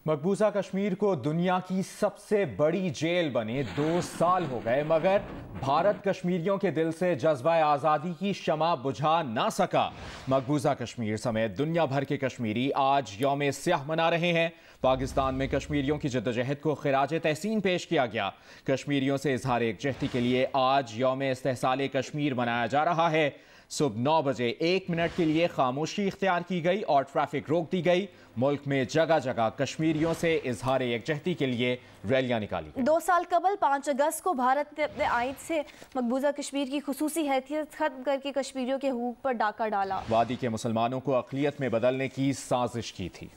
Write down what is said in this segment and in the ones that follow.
मकबूजा कश्मीर को दुनिया की सबसे बड़ी जेल बने 2 साल हो गए, मगर भारत कश्मीरियों के दिल से जज्बा आज़ादी की शमा बुझा ना सका। मकबूजा कश्मीर समेत दुनिया भर के कश्मीरी आज यौम स्याह मना रहे हैं। पाकिस्तान में कश्मीरियों की जद्दोजहद को खिराज तहसीन पेश किया गया। कश्मीरियों से इजहार एकजहती के लिए आज यौम इस्तेहसाल कश्मीर मनाया जा रहा है। सुबह 9 बजे 1 मिनट के लिए खामोशी इख्तियार की गई और ट्रैफिक रोक दी गई। मुल्क में जगह जगह कश्मीरियों से इजहार एकजहती के लिए रैलियां निकाली गई। 2 साल कबल 5 अगस्त को भारत ने अपने आइन से मकबूजा कश्मीर की खुसूसी हैसियत खत्म करके कश्मीरियों के हुकूक पर डाका डाला। वादी के मुसलमानों को अक़लियत में बदलने की साजिश की थी।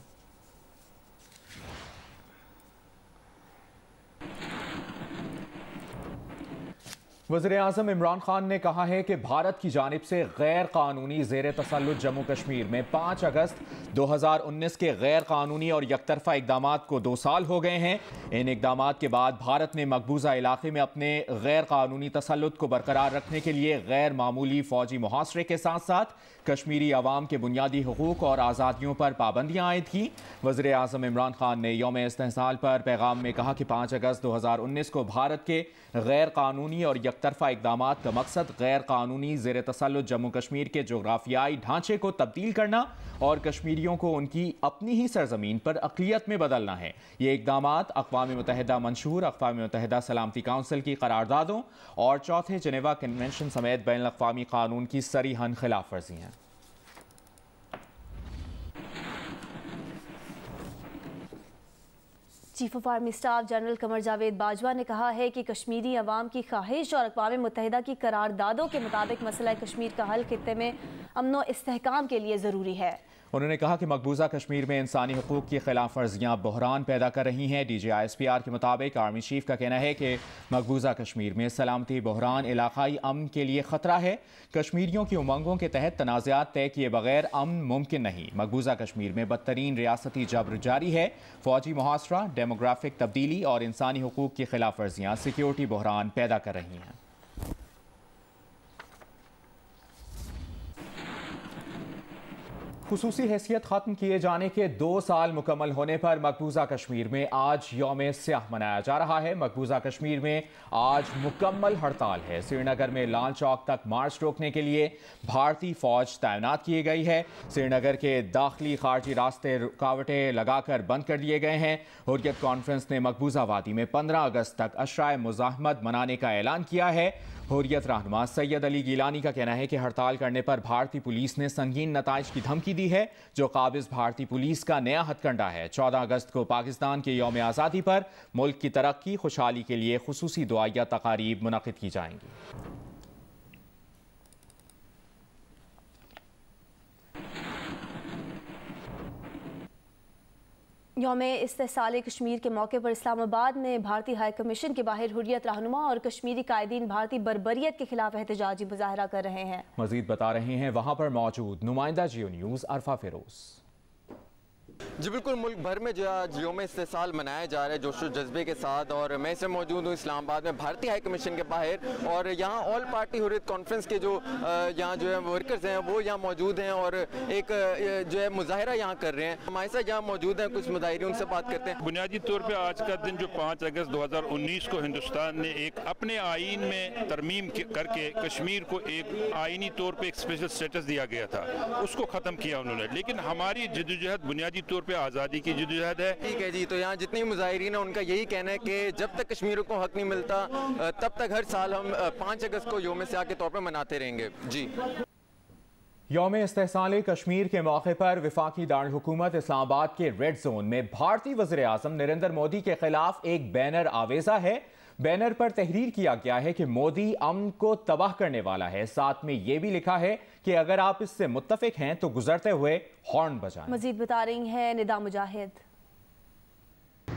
वज़ीर-ए-आज़म इमरान खान ने कहा है कि भारत की जानिब से गैर कानूनी ज़ेर तसल्लुत जम्मू कश्मीर में 5 अगस्त 2019 के गैर कानूनी और यकतरफा इक़दामात को 2 साल हो गए हैं। इन इक़दामात के बाद भारत ने मकबूजा इलाके में अपने गैर कानूनी तसल्लुत को बरकरार रखने के लिए गैर मामूली फ़ौजी मुहासरे के साथ साथ कश्मीरी अवाम के बुनियादी हुकूक और आज़ादियों पर पाबंदियाँ आयद की। वज़ीर-ए-आज़म इमरान खान ने यौम इस्तेहसाल पर पैगाम में कहा कि 5 अगस्त 2019 को भारत के गैर कानूनी और तरफा इक़दामात का मकसद गैर कानूनी ज़ेर तसल्लुत जम्मू कश्मीर के जोग्राफियाई ढांचे को तब्दील करना और कश्मीरियों को उनकी अपनी ही सरजमीन पर अक़लियत में बदलना है। ये इक़दामात अक़वाम मुत्तहिदा मंशूर अक़वाम मुत्तहिदा सलामती काउंसिल की करारदादों और चौथे जेनेवा कन्वेंशन समेत बैनुल अक़वामी कानून की सरीहन खिलाफ वर्जी हैं। Chief of army staff general Qamar Javed Bajwa ने कहा है कि कश्मीरी अवाम की ख्वाहिश और अक़वाम मुत्तहिदा की करारदादों के मुताबिक मसला कश्मीर का हल खित्ते में अमन व इस्तेहकाम के लिए ज़रूरी है। उन्होंने कहा कि मकबूजा कश्मीर में इंसानी हुकूक की खिलाफ वर्जियाँ बहरान पैदा कर रही हैं। DGISPR के मुताबिक आर्मी चीफ का कहना है कि मकबूजा कश्मीर में सलामती बहरान इलाकाई अमन के लिए ख़तरा है। कश्मीरियों की उमंगों के तहत तनाज़ात तय किए बगैर अमन मुमकिन नहीं। मकबूजा कश्मीर में बदतरीन रियासती जबर जारी है। फ़ौजी मुहासरा, डेमोग्राफिक तब्दीली और इंसानी हुकूक की खिलाफ वर्जियाँ सिक्योरिटी बहरान पैदा कर रही हैं। खुसूसी हैसियत खत्म किए जाने के 2 साल मुकम्मल होने पर मकबूजा कश्मीर में आज यौम स्याह मनाया जा रहा है। मकबूजा कश्मीर में आज मुकम्मल हड़ताल है। श्रीनगर में लाल चौक तक मार्च रोकने के लिए भारतीय फौज तैनात की गई है। श्रीनगर के दाखिली खारजी रास्ते रुकावटें लगाकर बंद कर दिए गए हैं। हुर्रियत कॉन्फ्रेंस ने मकबूजा वादी में 15 अगस्त तक अशराए मुज़ाहमत मनाने का ऐलान किया है। हुर्रियत रहनुमा सैयद अली गिलानी का कहना है कि हड़ताल करने पर भारतीय पुलिस ने संगीन नताइज की धमकी दी है, जो काबिज भारतीय पुलिस का नया हथकंडा है। 14 अगस्त को पाकिस्तान के यौम आज़ादी पर मुल्क की तरक्की खुशहाली के लिए खुसूसी दुआया तकारीब मुनक़िद की जाएंगी। यौम इस्तेहसाल कश्मीर के मौके पर इस्लामाबाद में भारतीय हाई कमीशन के बाहर हुर्रियत रहनुमा और कश्मीरी कायदीन भारतीय बर्बरियत के खिलाफ एहतजाजी मुजाहरा कर रहे हैं। मजीद बता रहे हैं वहाँ पर मौजूद नुमाइंदा जियो न्यूज़ अरफा फिरोज। जी बिल्कुल, मुल्क भर में जो आज यौम इस्तेहसाल मनाया जा रहा है जोश जज्बे के साथ, और मैं इसमें मौजूद हूँ इस्लामाबाद में भारतीय हाई कमीशन के बाहर, और यहाँ ऑल पार्टी हुर्रियत कॉन्फ्रेंस के जो यहाँ जो है वर्कर्स हैं वो यहाँ मौजूद हैं और एक जो है मुजाहरा यहाँ कर रहे हैं। हमारे साथ यहाँ मौजूद हैं कुछ मुजाहिरीन, उनसे बात करते हैं। बुनियादी तौर पर आज का दिन जो 5 अगस्त 2019 को हिंदुस्तान ने एक अपने आइन में तरमीम करके कश्मीर को एक आइनी तौर पर एक स्पेशल स्टेटस दिया गया था, उसको ख़त्म किया उन्होंने। लेकिन हमारी जद्दोजहद बुनियादी तौर पे आज़ादी की जद्दोजहद है। ठीक है जी, तो यहाँ जितने मुजाहिरीन हैं उनका यही कहना है कि जब तक कश्मीर को हक नहीं मिलता तब तक हर साल हम 5 अगस्त को यौम स्याह के तौर पर मनाते रहेंगे। जी, यौम इस्तेहसाल कश्मीर के मौके पर वफाकी दारुल हुकूमत इस्लामाबाद के रेड जोन में भारतीय वज़ीर-ए-आज़म नरेंद्र मोदी के खिलाफ एक बैनर आवेजा है। बैनर पर तहरीर किया गया है कि मोदी अमन को तबाह करने वाला है। साथ में यह भी लिखा है कि अगर आप इससे मुत्तफिक हैं तो गुजरते हुए हॉर्न बजाएं। मजीद बता रही हैं निदा मुजाहिद।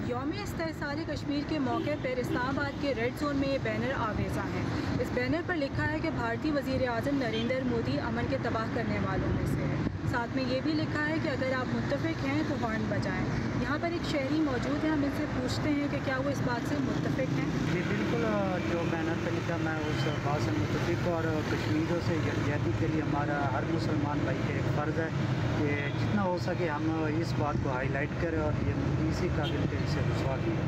यौम इस्तेहसाल कश्मीर के मौके पर इस्लामाबाद के रेड जोन में ये बैनर आवेजा है। इस बैनर पर लिखा है कि भारतीय वज़ीर-ए-आज़म नरेंद्र मोदी अमन के तबाह करने वालों में से है। साथ में ये भी लिखा है कि अगर आप मुत्तफिक हैं तो हॉर्न बजाएं। यहाँ पर एक शहरी मौजूद है, हम इनसे पूछते हैं कि क्या वो इस बात से मुत्तफिक हैं। जी बिल्कुल, जो बैनर पर लिखा मैं उस बात से मुत्तफिक, और कश्मीरियों से यकजहती के लिए हमारा हर मुसलमान भाई का एक फ़र्ज़ है कि जितना हो सके हम इस बात को हाईलाइट करें और ये इसी काबिल के इसे रुसवा किए।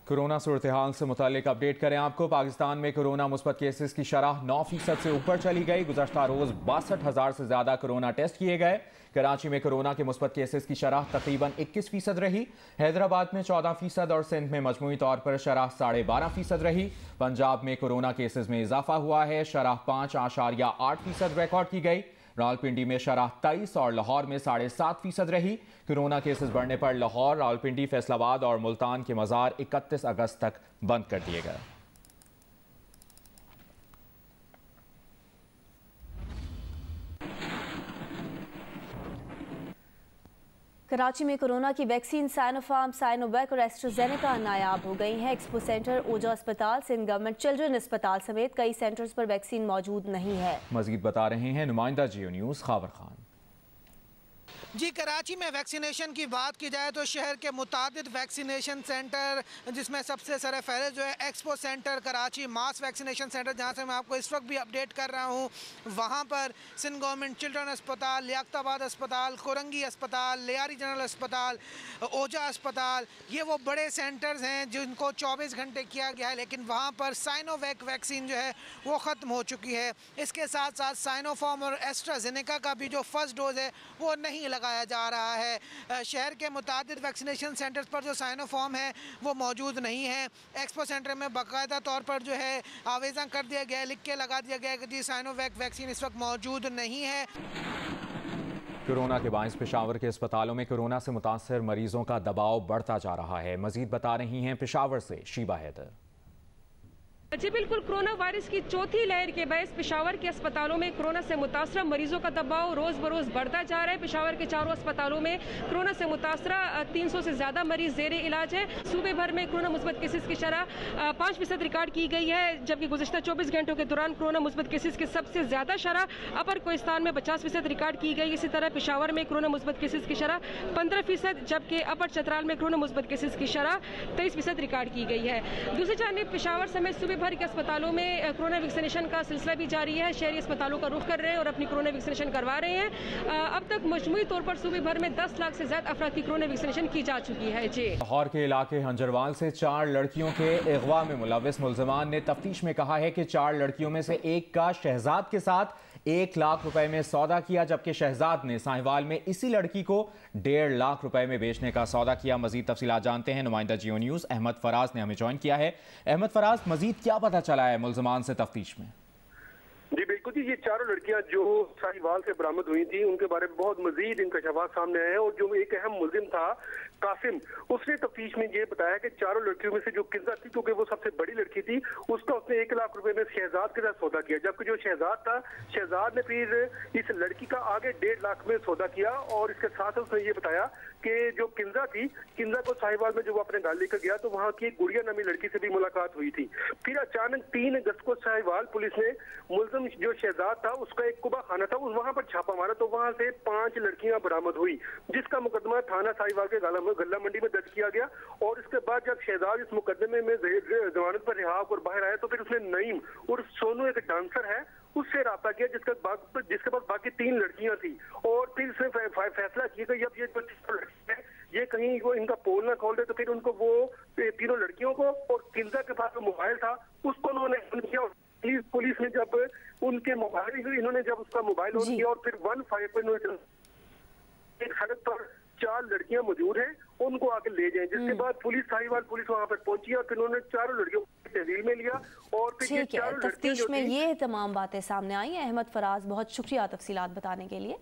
कोरोना सूरत हाल से मुतालिक अपडेट करें आपको। पाकिस्तान में कोरोना मुस्बत केसेस की शरह 9% से ऊपर चली गई। गुज़श्ता रोज़ 62,000 से ज़्यादा कोरोना टेस्ट किए गए। कराची में कोरोना के मुस्बत केसेस की शरह तकरीबन 21% रही। हैदराबाद में 14% और सिंध में मजमूई तौर पर शरह 12.5% रही। पंजाब में कोरोना केसेस में इजाफा हुआ है, शरह 5.8% रिकॉर्ड की गई। रावलपिंडी में शरह 23 और लाहौर में 7.5% रही। कोरोना केसेस बढ़ने पर लाहौर, रावलपिंडी, फैसलाबाद और मुल्तान के मज़ार 31 अगस्त तक बंद कर दिए गए। कराची में कोरोना की वैक्सीन साइनोफार्म, साइनोवैक और एस्ट्राजेनेका नायाब हो गई हैं। एक्सपो सेंटर, ओजा अस्पताल, सिंध गवर्नमेंट चिल्ड्रन अस्पताल समेत कई सेंटर्स पर वैक्सीन मौजूद नहीं है। मजीद बता रहे हैं नुमाइंदा जियो न्यूज़ खाबर खान। जी, कराची में वैक्सीनेशन की बात की जाए तो शहर के मुतादिद वैक्सीनेशन सेंटर, जिसमें सबसे सर फहरिस्त जो है expo centre Karachi mass vaccination centre, जहां से मैं आपको इस वक्त भी अपडेट कर रहा हूं, वहां पर सिंध गवर्नमेंट चिल्ड्रन अस्पताल, लियाकताबाद अस्पताल, कोरंगी अस्पताल, लियारी जनरल अस्पताल, ओजा अस्पताल, ये वो बड़े सेंटर्स हैं जिनको 24 घंटे किया गया है, लेकिन वहाँ पर साइनोवैक वैक्सीन जो है वो ख़त्म हो चुकी है। इसके साथ साथ साइनोफार्म और एस्ट्राजेनेका का भी जो फर्स्ट डोज है वो नहीं लगाया जा रहा है। शहर के मुतादिद वैक्सीनेशन सेंटर्स पर जो साइनोफार्म है वो मौजूद नहीं है। एक्सपो सेंटर में बाकायदा तौर पर जो है आवेदन कर दिया गया है, लिख के लगा दिया गया है कि जी साइनोवैक वैक्सीन इस वक्त मौजूद नहीं है। कोरोना के बायस पेशावर के अस्पतालों में कोरोना से मुतासर मरीजों का दबाव बढ़ता जा रहा है। मजीद बता रही हैं पेशावर से शीबा हैदर। जी बिल्कुल, कोरोना वायरस की चौथी लहर के बायस पेशावर के अस्पतालों में कोरोना से मुतासरा मरीजों का दबाव रोज़ बरोज़ बढ़ता जा रहा है। पेशावर के चारों अस्पतालों में कोरोना से मुतासरा 300 से ज़्यादा मरीज ज़ेरे इलाज है। सूबे भर में कोरोना मुस्बत केसेस की शरह 5% रिकॉर्ड की गई है, जबकि गुज़श्ता 24 घंटों के दौरान कोरोना मुस्बत केसेस की सबसे ज़्यादा शरह अपर कोहिस्तान में 50% रिकॉर्ड की गई। इसी तरह पेशावर में कोरोना मुस्बत केसेस की शरह 15%, जबकि अपर चतराल में कोरोना मुस्बत केसेस की शरह 23% रिकॉर्ड की गई है। दूसरी जानिब पेशावर समेत सूबे भर के अस्पतालों में कोरोना वैक्सीनेशन का सिलसिला भी जारी है। शहरी अस्पतालों का रुख कर रहे हैं और अपनी कोरोना वैक्सीनेशन करवा रहे हैं। अब तक मजमूई तौर पर सूबे भर में 10 लाख से ज्यादा अफराद की कोरोना वैक्सीनेशन की जा चुकी है। जी, लाहौर के इलाके हंजरवाल से 4 लड़कियों के अगवा में मुलविस मुल्ज़िमान ने तफ्तीश में कहा है कि 4 लड़कियों में से एक का शहजाद के साथ 1 लाख रुपए में सौदा किया, जबकि शहजाद ने साहिवाल में इसी लड़की को 1.5 लाख रुपए में बेचने का सौदा किया। मजीद तफसीलात जानते हैं नुमाइंदा जियो न्यूज़ अहमद फराज ने हमें ज्वाइन किया है। अहमद फराज, मजीद क्या पता चला है मुल्ज़िमान से तफ्तीश में? जी बिल्कुल जी, ये चारों लड़कियां जो साहिवाल से बरामद हुई थी उनके बारे में बहुत मजीद इंकशाफात सामने आए हैं। और जो एक अहम मुल्जिम था कासिम, उसने तफ्तीश में ये बताया कि चारों लड़कियों में से जो किंजा थी, क्योंकि वो सबसे बड़ी लड़की थी, उसका उसने 1 लाख रुपए में शहजाद के साथ सौदा किया, जबकि जो शहजाद था, शहजाद ने फिर इस लड़की का आगे 1.5 लाख में सौदा किया। और इसके साथ उसने ये बताया कि जो किंजा थी, किंजा को साहिवाल में जो वो अपने घर लेकर गया तो वहाँ की गुड़िया नामी लड़की से भी मुलाकात हुई थी। फिर अचानक 3 अगस्त को साहिवाल पुलिस ने मुल्जिम जो शहजाद था उसका एक कुबा खाना था, वहां पर छापा मारा तो वहां से 5 लड़कियां बरामद हुई, जिसका मुकदमा थाना साहिवाल के गल्ला मंडी में दर्ज किया गया। और इसके बाद जब शहजाद इस मुकदमे में जमानत पर रिहा होकर बाहर आया तो फिर उसने नईम और सोनू, एक डांसर है, उससे राब्ता किया, जिसके बाद बाकी 3 लड़कियां थी। और फिर उसने फैसला किया कि जब ये लड़की है ये कहीं वो इनका पोल ना खोल दे, तो फिर उनको वो 3 लड़कियों को और किंजा के पास जो मोबाइल था उसको उन्होंने किया। पुलिस ने जब उनके मोबाइल, इन्होंने जब उसका मोबाइल ऑन किया और फिर 15 पर एक सड़क पर 4 लड़कियां मौजूद हैं, उनको आके ले जाएं। जिसके बाद पुलिस साहिवाल पुलिस वहां पर पहुंची और फिर उन्होंने 4 लड़कियों को तहवील में लिया। और फिर ठीक है, तफ्तीश में ये तमाम बातें सामने आई हैं। अहमद फराज, बहुत शुक्रिया तफसीलात बताने के लिए।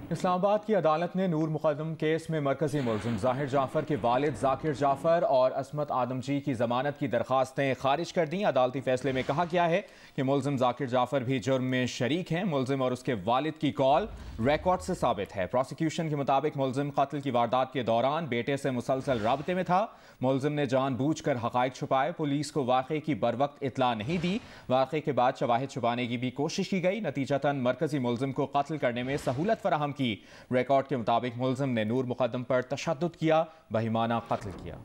इस्लामाबाद की अदालत ने नूर मुकदम केस में मरकजी मुल्जिम जाहिर जाफर के वालिद जाकिर जाफर और असमत आदमजी की जमानत की दरखास्तें खारिज कर दी। अदालती फैसले में कहा गया है कि मुल्जिम जाकिर जाफर भी जुर्म में शरीक हैं। मुल्जिम और उसके वालिद की कॉल रिकॉर्ड से साबित है। प्रोसिक्यूशन के मुताबिक मुल्जिम कत्ल की वारदात के दौरान बेटे से मुसलसल राबते में था। मुल्जिम ने जानबूझकर हकायक छुपाए, पुलिस को वाक़े की बरवक्त इतला नहीं दी। वाक़े के बाद शवाहिद छुपाने की भी कोशिश की गई। नतीजतन मरकजी मुल्जिम को कत्ल करने में सहूलत फराहम की। रिकॉर्ड के मुताबिक मुल्जिम ने नूर मुकदम पर तशद्दुद किया, बहिमाना कत्ल किया।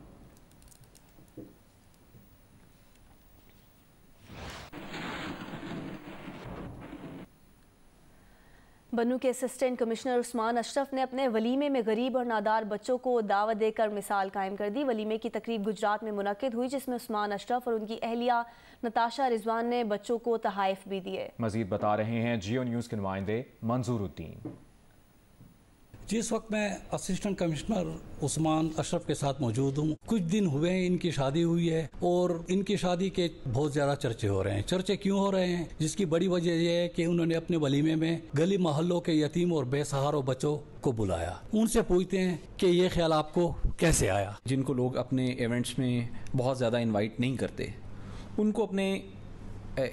बन्नू के असिस्टेंट कमिश्नर उस्मान अशरफ ने अपने वलीमे में गरीब और नादार बच्चों को दावत देकर मिसाल कायम कर दी। वलीमे की तकरीब गुजरात में मुनक्किद हुई, जिसमें उस्मान अशरफ और उनकी अहलिया नताशा रिजवान ने बच्चों को तहाइफ भी दिए। मजीद बता रहे हैं जियो न्यूज़ के नुमाइंदे मंजूरुद्दीन। जिस वक्त मैं असिस्टेंट कमिश्नर उस्मान अशरफ के साथ मौजूद हूँ, कुछ दिन हुए हैं इनकी शादी हुई है और इनकी शादी के बहुत ज़्यादा चर्चे हो रहे हैं। चर्चे क्यों हो रहे हैं? जिसकी बड़ी वजह यह है कि उन्होंने अपने वलीमे में गली मोहल्लों के यतीम और बेसहारा बच्चों को बुलाया। उनसे पूछते हैं कि ये ख्याल आपको कैसे आया? जिनको लोग अपने इवेंट्स में बहुत ज़्यादा इन्वाइट नहीं करते, उनको अपने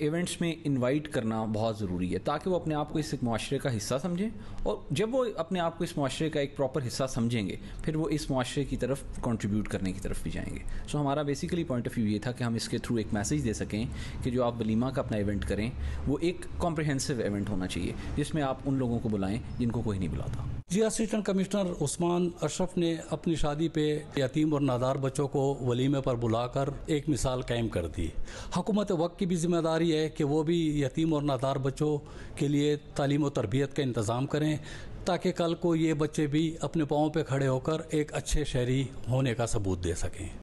इवेंट्स में इनवाइट करना बहुत ज़रूरी है, ताकि वो अपने आप को इस मुआशरे का हिस्सा समझें। और जब वो अपने आप को इस मुआशरे का एक प्रॉपर हिस्सा समझेंगे, फिर वो इस मुआशरे की तरफ कंट्रीब्यूट करने की तरफ भी जाएंगे। सो हमारा बेसिकली पॉइंट ऑफ व्यू ये था कि हम इसके थ्रू एक मैसेज दे सकें कि जो आप वलीमा का अपना इवेंट करें, वो एक कॉम्प्रिहेंसिव इवेंट होना चाहिए, जिसमें आप उन लोगों को बुलाएं जिनको कोई नहीं बुलाता। जी, असिस्टेंट कमिश्नर उस्मान अशरफ ने अपनी शादी पे यतीम और नादार बच्चों को वलीमे पर बुलाकर एक मिसाल कायम कर दी। हुकूमत वक्त की भी जिम्मेदारी है कि वो भी यतीम और नादार बच्चों के लिए तालीम और तरबियत का इंतज़ाम करें, ताकि कल को ये बच्चे भी अपने पाँव पे खड़े होकर एक अच्छे शहरी होने का सबूत दे सकें।